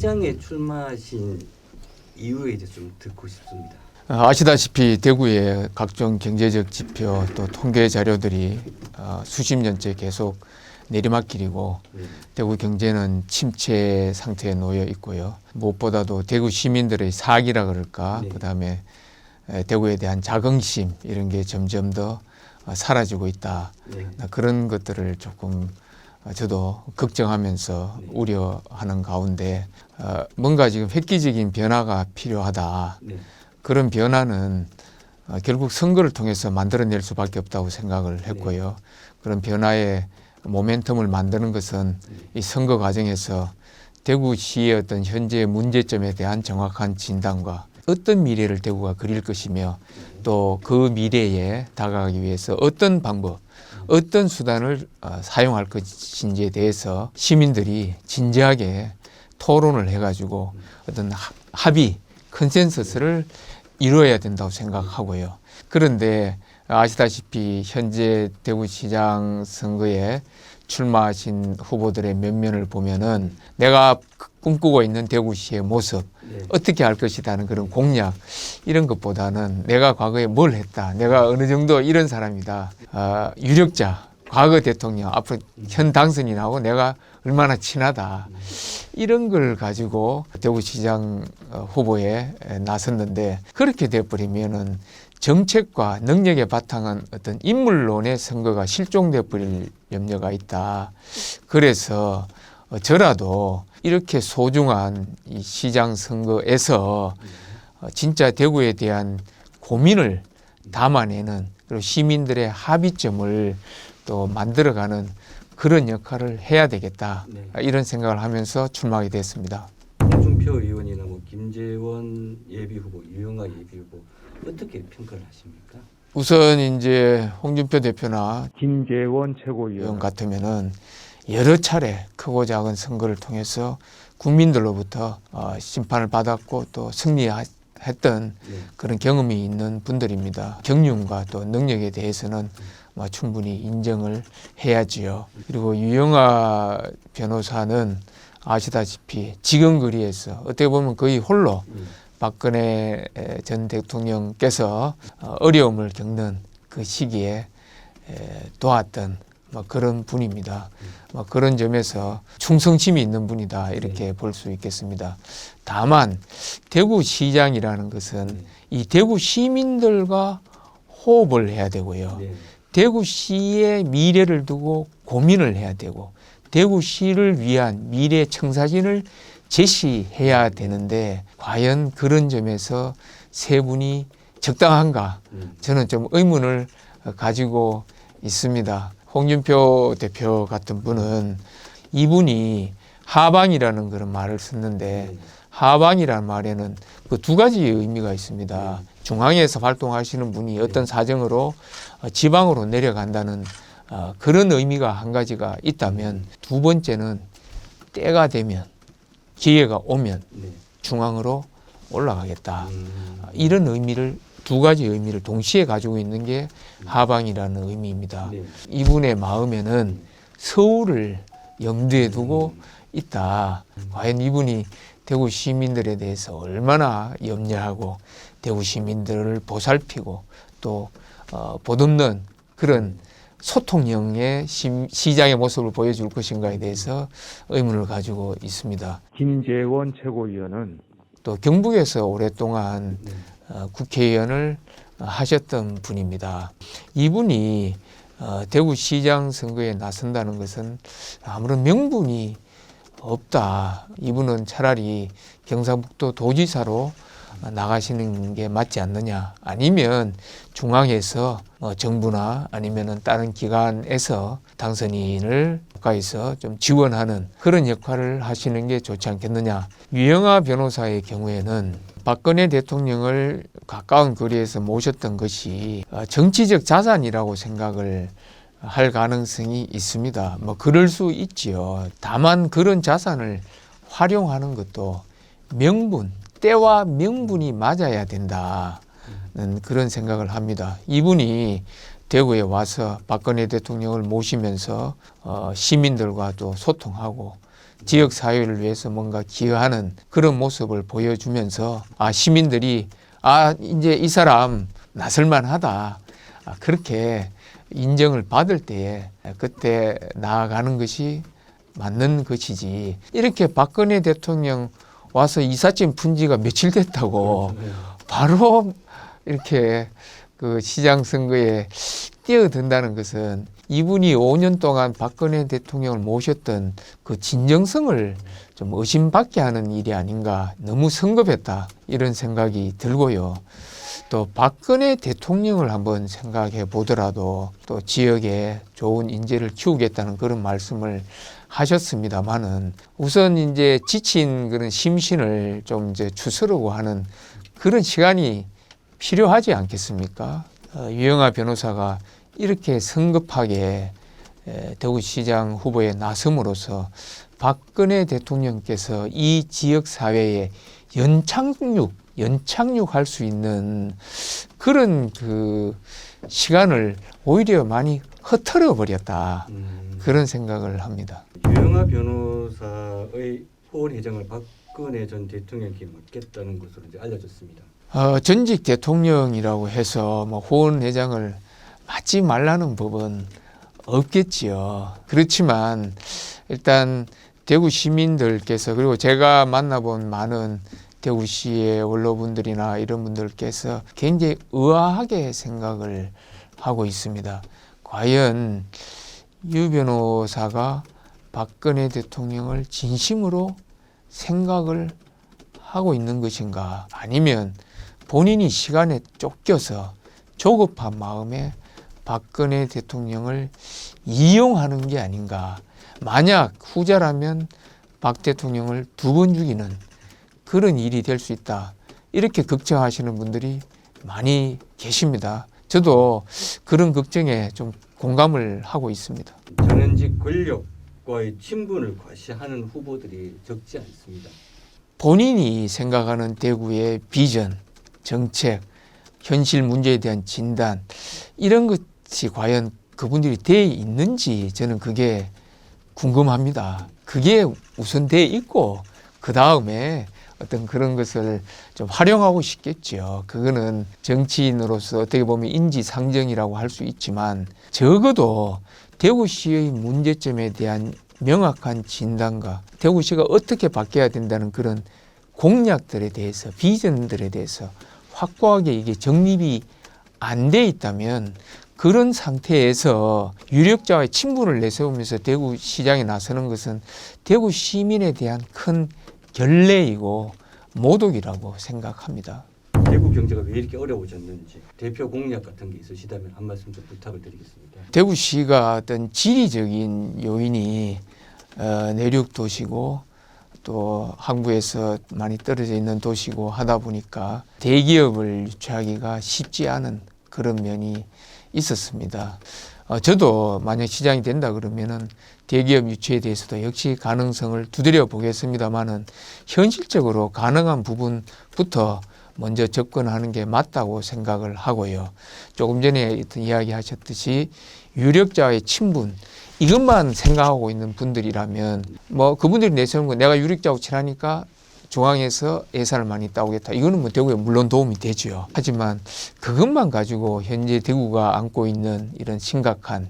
시장에 출마하신 이유에 대해서 좀 듣고 싶습니다. 아시다시피 대구의 각종 경제적 지표 또 통계 자료들이 수십 년째 계속 내리막길이고 대구 경제는 침체 상태에 놓여 있고요. 무엇보다도 대구 시민들의 사기라 그럴까, 그다음에 대구에 대한 자긍심 이런 게 점점 더 사라지고 있다. 그런 것들을 조금 저도 걱정하면서 우려하는 가운데 뭔가 지금 획기적인 변화가 필요하다. 그런 변화는 결국 선거를 통해서 만들어낼 수밖에 없다고 생각을 했고요. 그런 변화의 모멘텀을 만드는 것은 이 선거 과정에서 대구시의 어떤 현재의 문제점에 대한 정확한 진단과 어떤 미래를 대구가 그릴 것이며 또 그 미래에 다가가기 위해서 어떤 방법, 어떤 수단을 사용할 것인지에 대해서 시민들이 진지하게 토론을 해가지고 어떤 합의, 컨센서스를 이루어야 된다고 생각하고요. 그런데 아시다시피 현재 대구시장 선거에 출마하신 후보들의 면면을 보면은 내가 꿈꾸고 있는 대구시의 모습, 어떻게 할 것이라는 그런 공약 이런 것보다는 내가 과거에 뭘 했다, 내가 어느 정도 이런 사람이다, 유력자, 과거 대통령, 앞으로 현 당선인하고 내가 얼마나 친하다, 이런 걸 가지고 대구시장 후보에 나섰는데, 그렇게 돼버리면은 정책과 능력에 바탕한 어떤 인물론의 선거가 실종돼 버릴 염려가 있다. 그래서 저라도 이렇게 소중한 이 시장 선거에서 진짜 대구에 대한 고민을 담아내는, 그리고 시민들의 합의점을 또 만들어가는 그런 역할을 해야 되겠다. 이런 생각을 하면서 출마하게 됐습니다. 홍준표 의원이나 김재원 예비후보, 유영아 예비후보 어떻게 평가를 하십니까? 우선 이제 홍준표 대표나 김재원 최고위원 같으면은 여러 차례 크고 작은 선거를 통해서 국민들로부터 심판을 받았고 또 승리했던 그런 경험이 있는 분들입니다. 경륜과 또 능력에 대해서는 충분히 인정을 해야지요. 그리고 유영아 변호사는 아시다시피 지금 거리에서 어떻게 보면 거의 홀로 박근혜 전 대통령께서 어려움을 겪는 그 시기에 도왔던 그런 분입니다. 그런 점에서 충성심이 있는 분이다, 이렇게 볼 수 있겠습니다. 다만 대구시장이라는 것은 이 대구 시민들과 호흡을 해야 되고요. 대구시의 미래를 두고 고민을 해야 되고 대구시를 위한 미래 청사진을 제시해야 되는데, 과연 그런 점에서 세 분이 적당한가, 저는 좀 의문을 가지고 있습니다. 홍준표 대표 같은 분은 이분이 하방이라는 그런 말을 썼는데, 하방이라는 말에는 그 두 가지 의미가 있습니다. 중앙에서 활동하시는 분이 어떤 사정으로 지방으로 내려간다는 그런 의미가 한 가지가 있다면, 두 번째는 때가 되면, 기회가 오면 중앙으로 올라가겠다. 이런 의미를, 두 가지 의미를 동시에 가지고 있는 게 하방이라는 의미입니다. 이분의 마음에는 서울을 염두에 두고 있다. 과연 이분이 대구 시민들에 대해서 얼마나 염려하고 대구 시민들을 보살피고 또 보듬는 그런 소통형의 시장의 모습을 보여줄 것인가에 대해서 의문을 가지고 있습니다. 김재원 최고위원은 또 경북에서 오랫동안 국회의원을 하셨던 분입니다. 이분이 대구시장 선거에 나선다는 것은 아무런 명분이 없다. 이분은 차라리 경상북도 도지사로 나가시는 게 맞지 않느냐, 아니면 중앙에서 정부나 아니면은 다른 기관에서 당선인을 가까이서 좀 지원하는 그런 역할을 하시는 게 좋지 않겠느냐. 유영아 변호사의 경우에는 박근혜 대통령을 가까운 거리에서 모셨던 것이 정치적 자산이라고 생각을 할 가능성이 있습니다. 그럴 수 있지요. 다만 그런 자산을 활용하는 것도 명분, 때와 명분이 맞아야 된다는 그런 생각을 합니다. 이분이 대구에 와서 박근혜 대통령을 모시면서 시민들과 또 소통하고 지역 사회를 위해서 뭔가 기여하는 그런 모습을 보여주면서 시민들이 이제 이 사람 나설만하다, 그렇게 인정을 받을 때에 그때 나아가는 것이 맞는 것이지, 이렇게 박근혜 대통령 와서 이삿짐 푼지가 며칠 됐다고 바로 이렇게 그 시장 선거에 뛰어든다는 것은 이분이 5년 동안 박근혜 대통령을 모셨던 그 진정성을 좀 의심받게 하는 일이 아닌가, 너무 성급했다, 이런 생각이 들고요. 또 박근혜 대통령을 한번 생각해 보더라도 또 지역에 좋은 인재를 키우겠다는 그런 말씀을 하셨습니다만은, 우선 이제 지친 그런 심신을 좀 이제 추스르고 하는 그런 시간이 필요하지 않겠습니까? 유영하 변호사가 이렇게 성급하게 대구시장 후보에 나섬으로써 박근혜 대통령께서 이 지역 사회에 연착륙할 수 있는 그런 그 시간을 오히려 많이 흐트러 버렸다, 그런 생각을 합니다. 유영하 변호사의 호언 해정을 박근혜 전 대통령께 맡겼다는 것으로 이제 알려졌습니다. 전직 대통령이라고 해서 뭐 호언 회장을 맡지 말라는 법은 없겠지요. 그렇지만 일단 대구 시민들께서, 그리고 제가 만나본 많은 대구시의 원로분들이나 이런 분들께서 굉장히 의아하게 생각을 하고 있습니다. 과연 유 변호사가 박근혜 대통령을 진심으로 생각을 하고 있는 것인가, 아니면 본인이 시간에 쫓겨서 조급한 마음에 박근혜 대통령을 이용하는 게 아닌가. 만약 후자라면 박 대통령을 2번 죽이는 그런 일이 될 수 있다, 이렇게 걱정하시는 분들이 많이 계십니다. 저도 그런 걱정에 좀 공감을 하고 있습니다. 전현직 권력과의 친분을 과시하는 후보들이 적지 않습니다. 본인이 생각하는 대구의 비전, 정책, 현실 문제에 대한 진단, 이런 것이 과연 그분들이 돼 있는지 저는 그게 궁금합니다. 그게 우선 돼 있고 그 다음에 어떤 그런 것을 좀 활용하고 싶겠죠. 그거는 정치인으로서 어떻게 보면 인지상정이라고 할 수 있지만, 적어도 대구시의 문제점에 대한 명확한 진단과 대구시가 어떻게 바뀌어야 된다는 그런 공약들에 대해서, 비전들에 대해서 확고하게 이게 정립이 안 돼 있다면, 그런 상태에서 유력자와의 친분을 내세우면서 대구시장에 나서는 것은 대구 시민에 대한 큰 결례이고 모독이라고 생각합니다. 대구 경제가 왜 이렇게 어려워졌는지 대표 공약 같은 게 있으시다면 한 말씀 좀 부탁을 드리겠습니다. 대구시가 어떤 지리적인 요인이 내륙 도시고 또 항구에서 많이 떨어져 있는 도시고 하다 보니까 대기업을 유치하기가 쉽지 않은 그런 면이 있었습니다. 저도 만약 시장이 된다 그러면은 대기업 유치에 대해서도 역시 가능성을 두드려 보겠습니다만은, 현실적으로 가능한 부분부터 먼저 접근하는 게 맞다고 생각을 하고요. 조금 전에 이야기하셨듯이 유력자와의 친분, 이것만 생각하고 있는 분들이라면 뭐 그분들이 내세우는 거, 내가 유력자하고 친하니까 중앙에서 예산을 많이 따오겠다, 이거는 뭐 대구에 물론 도움이 되죠. 하지만 그것만 가지고 현재 대구가 안고 있는 이런 심각한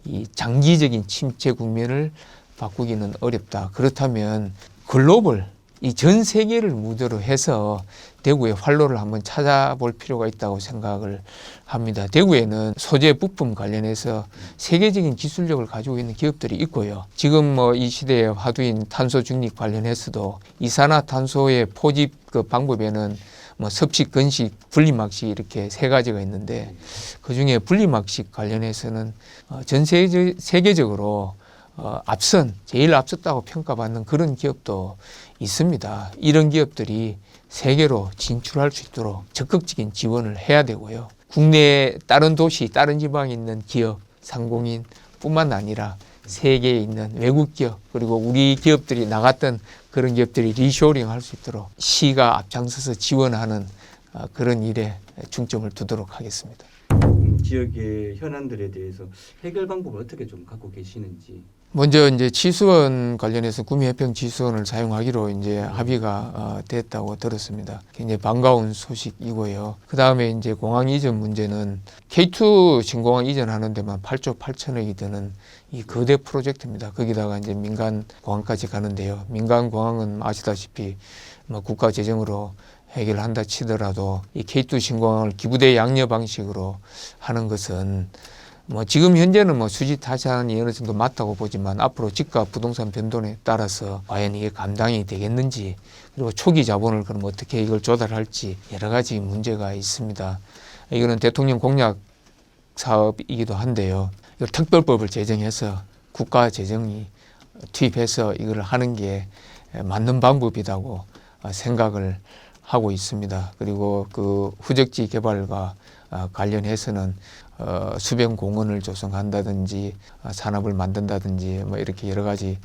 이 장기적인 침체 국면을 바꾸기는 어렵다. 그렇다면 글로벌, 이 전 세계를 무대로 해서 대구의 활로를 한번 찾아볼 필요가 있다고 생각을 합니다. 대구에는 소재 부품 관련해서 세계적인 기술력을 가지고 있는 기업들이 있고요. 지금 뭐 이 시대의 화두인 탄소 중립 관련해서도 이산화탄소의 포집 그 방법에는 뭐 섭식, 건식, 분리막식 이렇게 3가지가 있는데, 그중에 분리막식 관련해서는 전 세계적으로 제일 앞섰다고 평가받는 그런 기업도 있습니다. 이런 기업들이 세계로 진출할 수 있도록 적극적인 지원을 해야 되고요. 국내 다른 도시, 다른 지방에 있는 기업, 상공인 뿐만 아니라 세계에 있는 외국 기업, 그리고 우리 기업들이 나갔던 그런 기업들이 리쇼링 할 수 있도록 시가 앞장서서 지원하는 그런 일에 중점을 두도록 하겠습니다. 지역의 현안들에 대해서 해결 방법을 어떻게 좀 갖고 계시는지. 먼저 이제 치수원 관련해서 구미해평 치수원을 사용하기로 이제 합의가 됐다고 들었습니다. 굉장히 반가운 소식이고요. 그 다음에 이제 공항 이전 문제는 K2 신공항 이전하는 데만 8조 8천억이 드는 이 거대 프로젝트입니다. 거기다가 이제 민간 공항까지 가는데요. 민간 공항은 아시다시피 뭐 국가 재정으로 해결한다 치더라도 이 K2 신공항을 기부대 양녀 방식으로 하는 것은 뭐 지금 현재는 뭐 수지 타산이 어느 정도 맞다고 보지만 앞으로 집값 부동산 변동에 따라서 과연 이게 감당이 되겠는지, 그리고 초기 자본을 그럼 어떻게 이걸 조달할지 여러 가지 문제가 있습니다. 이거는 대통령 공약 사업이기도 한데요. 이걸 특별법을 제정해서 국가 재정이 투입해서 이걸 하는 게 맞는 방법이라고 생각을 하고 있습니다. 그리고 그 후적지 개발과 관련해서는 수변 공원을 조성한다든지 산업을 만든다든지 뭐 이렇게 여러 가지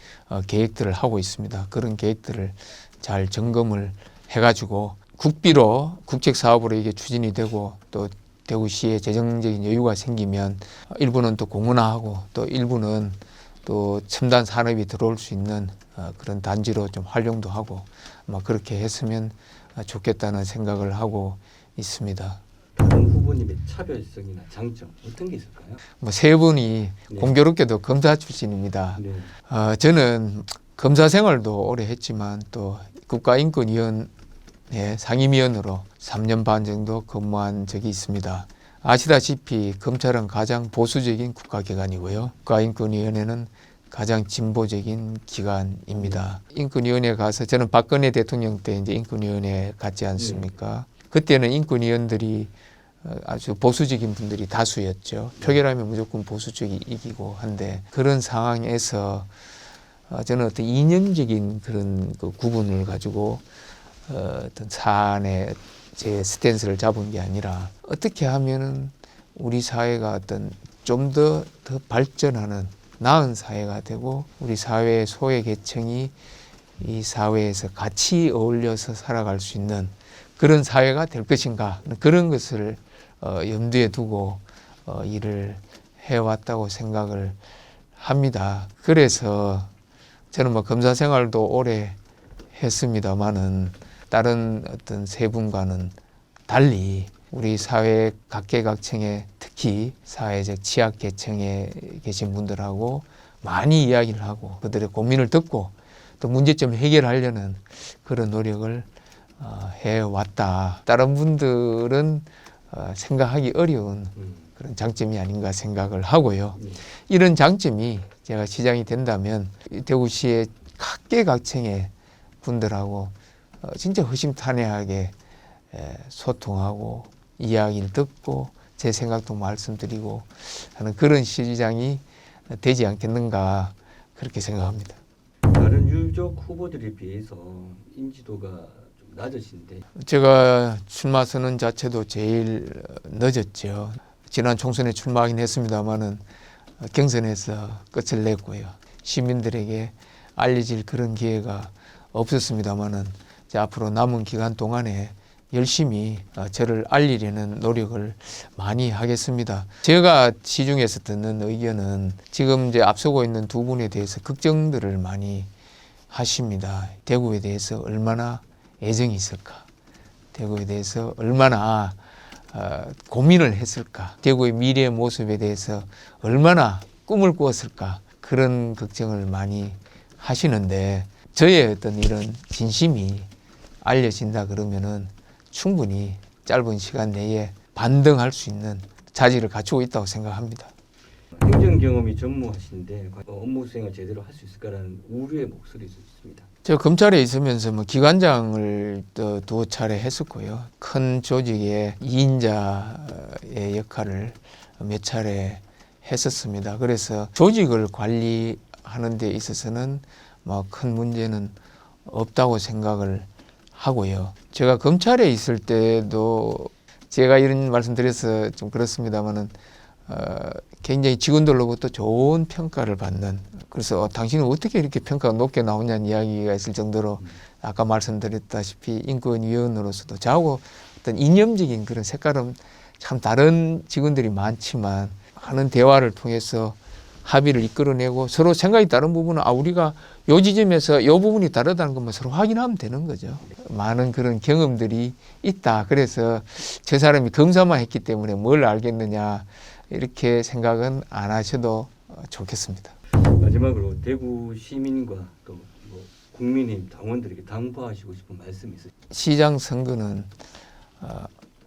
계획들을 하고 있습니다. 그런 계획들을 잘 점검을 해가지고 국비로 국책 사업으로 이게 추진이 되고 또 대구시에 재정적인 여유가 생기면 일부는 또 공원화하고 또 일부는 또 첨단 산업이 들어올 수 있는 그런 단지로 좀 활용도 하고 그렇게 했으면 좋겠다는 생각을 하고 있습니다. 다른 후보님의 차별성이나 장점 어떤 게 있을까요? 뭐 세 분이 네. 공교롭게도 검사 출신입니다. 네. 저는 검사 생활도 오래 했지만 또 국가인권위원회 상임위원으로 3년 반 정도 근무한 적이 있습니다. 아시다시피 검찰은 가장 보수적인 국가기관이고요. 국가인권위원회는 가장 진보적인 기관입니다. 인권위원회 가서 저는 박근혜 대통령 때 이제 인권위원회 갔지 않습니까? 그때는 인권위원들이 아주 보수적인 분들이 다수였죠. 표결하면 무조건 보수 쪽이 이기고 한데 그런 상황에서 저는 어떤 이념적인 그런 그 구분을 가지고 어떤 사안에 제 스탠스를 잡은 게 아니라 어떻게 하면은 우리 사회가 어떤 좀 더 발전하는 나은 사회가 되고 우리 사회의 소외 계층이 이 사회에서 같이 어울려서 살아갈 수 있는 그런 사회가 될 것인가, 그런 것을 염두에 두고 일을 해왔다고 생각을 합니다. 그래서 저는 뭐 검사 생활도 오래 했습니다만은 다른 어떤 세 분과는 달리 우리 사회 각계각층에 특히 사회적 취약계층에 계신 분들하고 많이 이야기를 하고 그들의 고민을 듣고 또 문제점을 해결하려는 그런 노력을 해왔다. 다른 분들은 생각하기 어려운 그런 장점이 아닌가 생각을 하고요. 이런 장점이 제가 시장이 된다면 대구시의 각계각층의 분들하고 진짜 허심탄회하게 소통하고 이야기를 듣고 제 생각도 말씀드리고 하는 그런 시장이 되지 않겠는가 그렇게 생각합니다. 다른 유족 후보들에 비해서 인지도가 좀 낮으신데. 제가 출마 선언 자체도 제일 늦었죠. 지난 총선에 출마하긴 했습니다마는 경선에서 끝을 냈고요. 시민들에게 알려질 그런 기회가 없었습니다마는 앞으로 남은 기간 동안에 열심히 저를 알리려는 노력을 많이 하겠습니다. 제가 시중에서 듣는 의견은 지금 이제 앞서고 있는 두 분에 대해서 걱정들을 많이 하십니다. 대구에 대해서 얼마나 애정이 있을까? 대구에 대해서 얼마나 고민을 했을까? 대구의 미래의 모습에 대해서 얼마나 꿈을 꾸었을까? 그런 걱정을 많이 하시는데 저의 어떤 이런 진심이 알려진다 그러면은 충분히 짧은 시간 내에 반등할 수 있는 자질을 갖추고 있다고 생각합니다. 행정 경험이 전무하신데 업무 수행을 제대로 할 수 있을까라는 우려의 목소리도 있습니다. 제가 검찰에 있으면서 뭐 기관장을 또 2차례 했었고요. 큰 조직의 2인자의 역할을 몇 차례 했었습니다. 그래서 조직을 관리하는 데 있어서는 뭐 큰 문제는 없다고 생각을 하고요. 제가 검찰에 있을 때도 제가 이런 말씀 드려서 좀 그렇습니다만은 굉장히 직원들로부터 좋은 평가를 받는, 그래서 당신은 어떻게 이렇게 평가가 높게 나오냐는 이야기가 있을 정도로 아까 말씀드렸다시피 인권위원으로서도 저하고 어떤 이념적인 그런 색깔은 참 다른 직원들이 많지만 하는 대화를 통해서 합의를 이끌어내고 서로 생각이 다른 부분은 우리가 요 지점에서 요 부분이 다르다는 것만 서로 확인하면 되는 거죠. 많은 그런 경험들이 있다. 그래서 저 사람이 검사만 했기 때문에 뭘 알겠느냐 이렇게 생각은 안 하셔도 좋겠습니다. 마지막으로 대구 시민과 또 뭐 국민의힘 당원들에게 당부하시고 싶은 말씀이 있으세요? 시장 선거는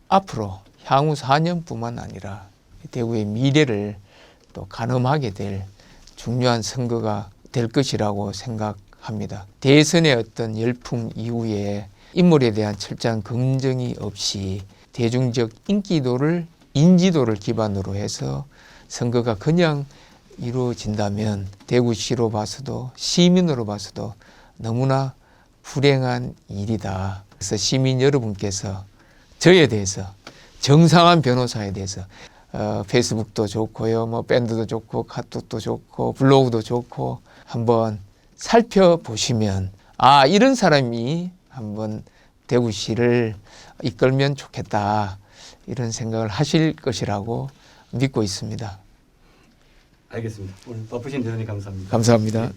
앞으로 향후 4년뿐만 아니라 대구의 미래를 또 가늠하게 될 중요한 선거가 될 것이라고 생각합니다. 대선의 어떤 열풍 이후에 인물에 대한 철저한 검증이 없이 대중적 인지도를 기반으로 해서 선거가 그냥 이루어진다면 대구시로 봐서도 시민으로 봐서도 너무나 불행한 일이다. 그래서 시민 여러분께서 저에 대해서 정상한 변호사에 대해서 페이스북도 좋고요, 뭐 밴드도 좋고 카톡도 좋고 블로그도 좋고 한번 살펴보시면 이런 사람이 한번 대구시를 이끌면 좋겠다 이런 생각을 하실 것이라고 믿고 있습니다. 알겠습니다. 오늘 바쁘신 대선님 감사합니다. 감사합니다. 네.